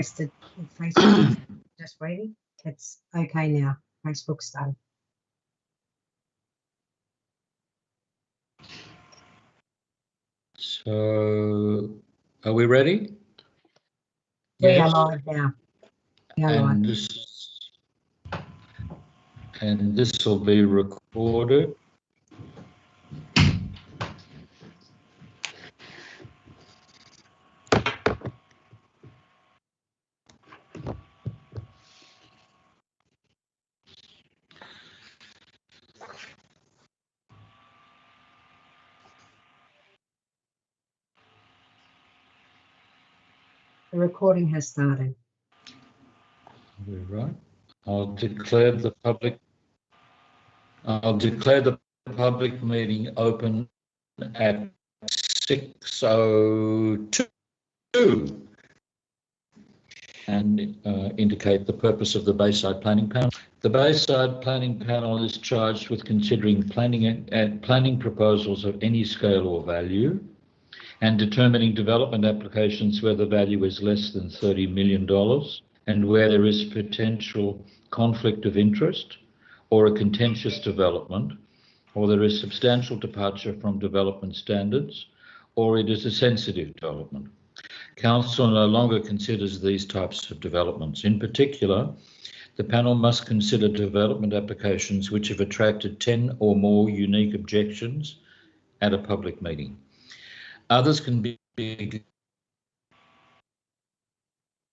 requested Facebook. Just reading. It's okay now. Facebook's done. So, are we ready? We are live now. We are live. This will be recorded. The recording has started. Right. I'll declare the public meeting open at 6:02 and indicate the purpose of the Bayside Planning Panel. The Bayside Planning Panel is charged with considering planning proposals of any scale or value and determining development applications where the value is less than $30 million and where there is potential conflict of interest or a contentious development, or there is substantial departure from development standards, or it is a sensitive development. Council no longer considers these types of developments. In particular, the panel must consider development applications which have attracted 10 or more unique objections at a public meeting. Others can be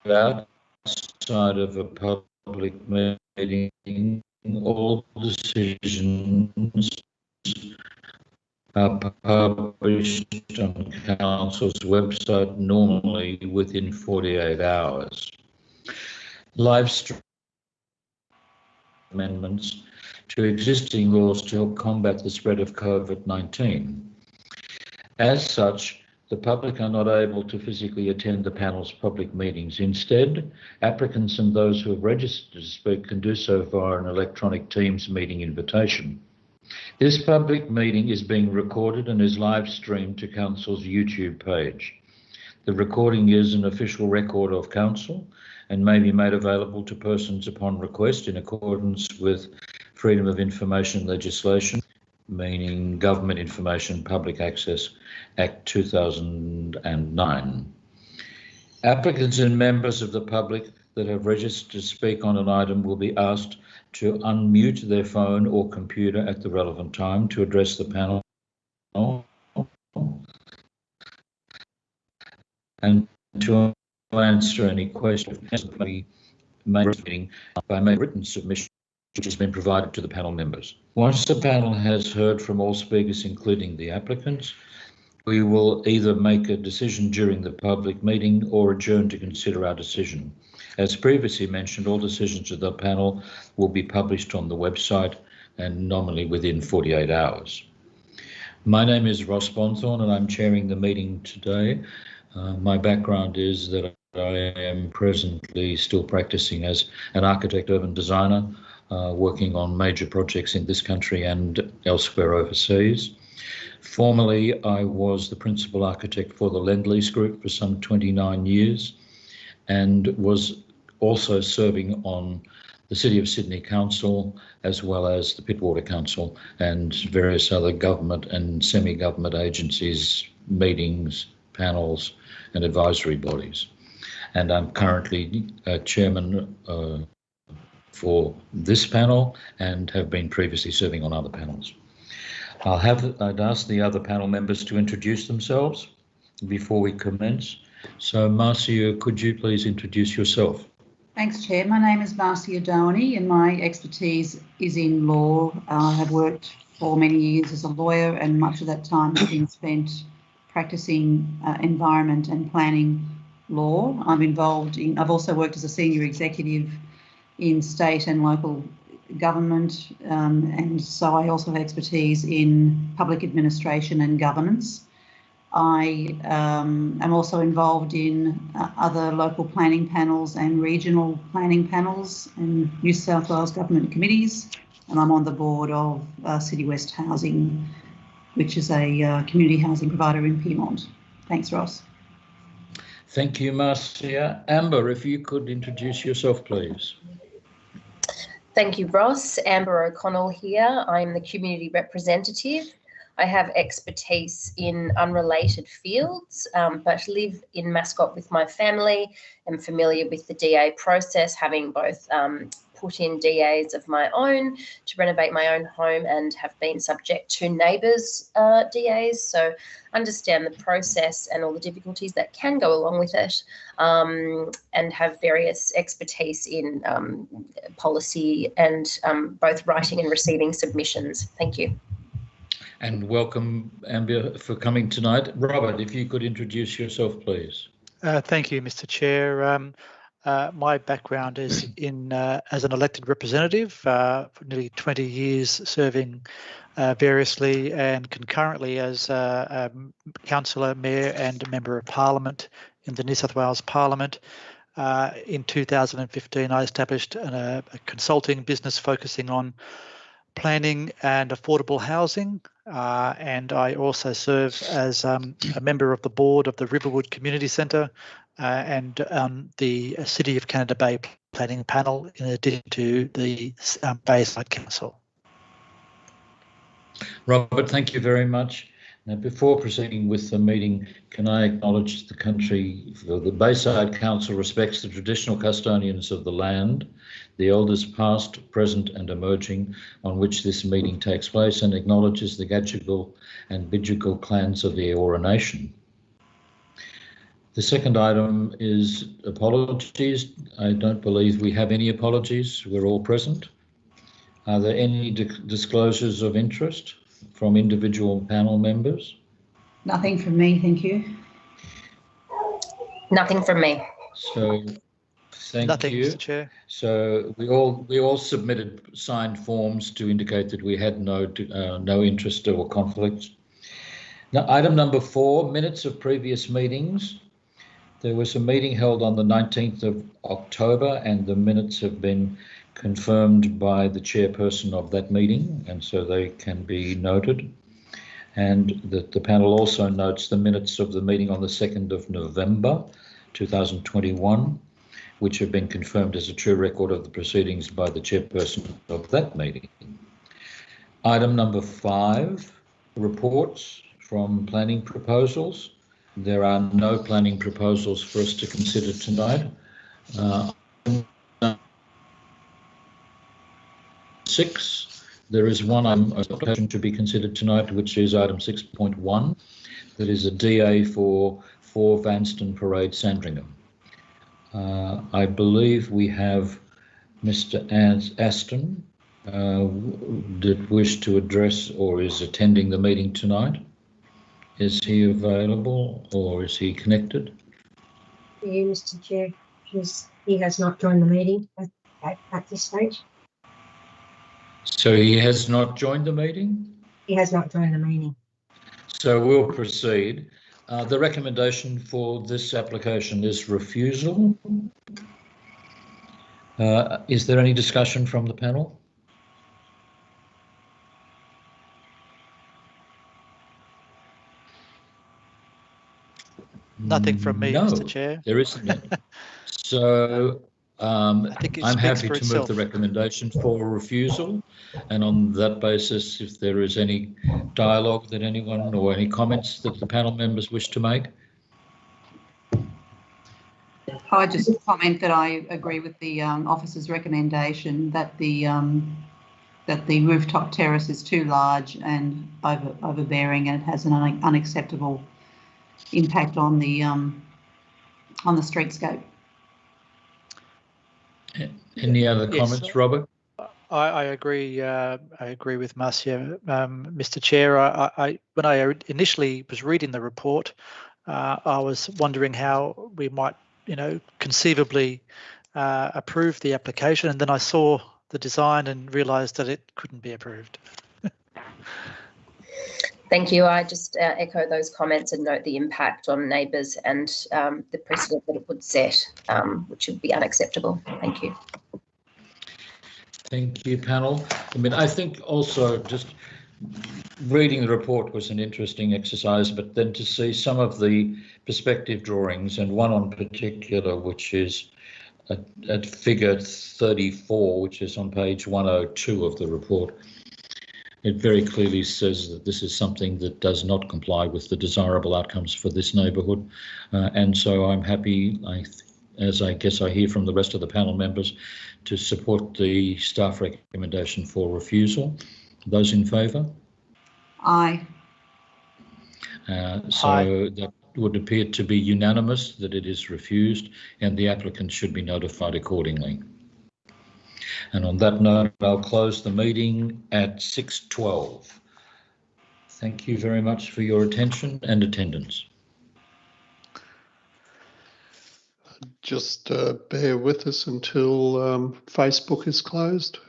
outside of a public meeting. All decisions are published on Council's website normally within 48 hours. Live stream amendments to existing laws to help combat the spread of COVID-19. As such, the public are not able to physically attend the panel's public meetings. Instead, applicants and those who have registered to speak can do so via an electronic Teams meeting invitation. This public meeting is being recorded and is live streamed to Council's YouTube page. The recording is an official record of Council and may be made available to persons upon request in accordance with Freedom of Information legislation, meaning Government Information Public Access Act 2009. Applicants and members of the public that have registered to speak on an item will be asked to unmute their phone or computer at the relevant time to address the panel and to answer any questions by written submission which has been provided to the panel members. Once the panel has heard from all speakers, including the applicants, we will either make a decision during the public meeting or adjourn to consider our decision. As previously mentioned, all decisions of the panel will be published on the website and normally within 48 hours. My name is Ross Bonthorn and I'm chairing the meeting today. My background is that I am presently still practicing as an architect, urban designer, working on major projects in this country and elsewhere overseas. Formerly, I was the principal architect for the Lend-Lease Group for some 29 years and was also serving on the City of Sydney Council as well as the Pittwater Council and various other government and semi-government agencies, meetings, panels and advisory bodies. And I'm currently chairman for this panel and have been previously serving on other panels. I'd ask the other panel members to introduce themselves before we commence. So Marcia, could you please introduce yourself? Thanks, Chair. My name is Marcia Downey and my expertise is in law. I have worked for many years as a lawyer and much of that time has been spent practicing environment and planning law. I've also worked as a senior executive in state and local government, and so I also have expertise in public administration and governance. I am also involved in other local planning panels and regional planning panels and New South Wales government committees, and I'm on the board of City West Housing, which is a community housing provider in Piedmont. Thanks, Ross. Thank you, Marcia. Amber, if you could introduce yourself, please. Thank you, Ross. Amber O'Connell here. I'm the community representative. I have expertise in unrelated fields, but live in Mascot with my family. I'm familiar with the DA process, having both put in DAs of my own to renovate my own home and have been subject to neighbours' DAs. So understand the process and all the difficulties that can go along with it, and have various expertise in policy and both writing and receiving submissions. Thank you. And welcome, Amber, for coming tonight. Robert, if you could introduce yourself, please. Thank you, Mr. Chair. My background is in as an elected representative for nearly 20 years, serving variously and concurrently as councillor, mayor and member of parliament in the New South Wales Parliament. In 2015, I established a consulting business focusing on planning and affordable housing, and I also serve as a member of the board of the Riverwood Community Centre and the City of Canada Bay Planning Panel, in addition to the Bayside Council. Robert, thank you very much. Now, before proceeding with the meeting, can I acknowledge the Bayside Council respects the traditional custodians of the land, the elders past, present and emerging on which this meeting takes place, and acknowledges the Gadigal and Bidjigal clans of the Eora Nation. The second item is apologies. I don't believe we have any apologies. We're all present. Are there any disclosures of interest from individual panel members? Nothing from me, thank you. Nothing from me. So, thank you. Mr. Chair. So we all submitted signed forms to indicate that we had no interest or conflicts. Now, item number 4, minutes of previous meetings. There was a meeting held on the 19th of October, and the minutes have been confirmed by the chairperson of that meeting, and so they can be noted. And that the panel also notes the minutes of the meeting on the 2nd of November 2021, which have been confirmed as a true record of the proceedings by the chairperson of that meeting. Item number 5, reports from planning proposals. There are no planning proposals for us to consider tonight. 6, there is one application to be considered tonight, which is item 6.1. That is a DA for 4 Vanston Parade, Sandringham. I believe we have Mr. Aston that wished to address or is attending the meeting tonight. Is he available or is he connected? Yeah, Mr. Chair, he has not joined the meeting at this stage. So he has not joined the meeting? He has not joined the meeting. So we'll proceed. The recommendation for this application is refusal. Is there any discussion from the panel? Nothing from me, No, Mr. Chair. There isn't. So I think I'm happy to move the recommendation for refusal, and on that basis, if there is any dialogue that anyone or any comments that the panel members wish to make. I just comment that I agree with the officer's recommendation that the rooftop terrace is too large and overbearing, and it has an unacceptable impact on the streetscape. Any other comments, Robert? I agree. I agree with Marcia, Mr. Chair. When I initially was reading the report, I was wondering how we might, conceivably approve the application, and then I saw the design and realised that it couldn't be approved. Thank you. I just echo those comments and note the impact on neighbours and the precedent that it would set, which would be unacceptable. Thank you. Thank you, panel. I mean, I think also just Reading the report was an interesting exercise, but then to see some of the perspective drawings, and one on particular, which is at figure 34, which is on page 102 of the report, it very clearly says that this is something that does not comply with the desirable outcomes for this neighbourhood. And so I'm happy, as I guess I hear from the rest of the panel members, to support the staff recommendation for refusal. Those in favour? Aye. So that would appear to be unanimous that it is refused, and the applicant should be notified accordingly. And on that note, I'll close the meeting at 6:12. Thank you very much for your attention and attendance. Just bear with us until Facebook is closed.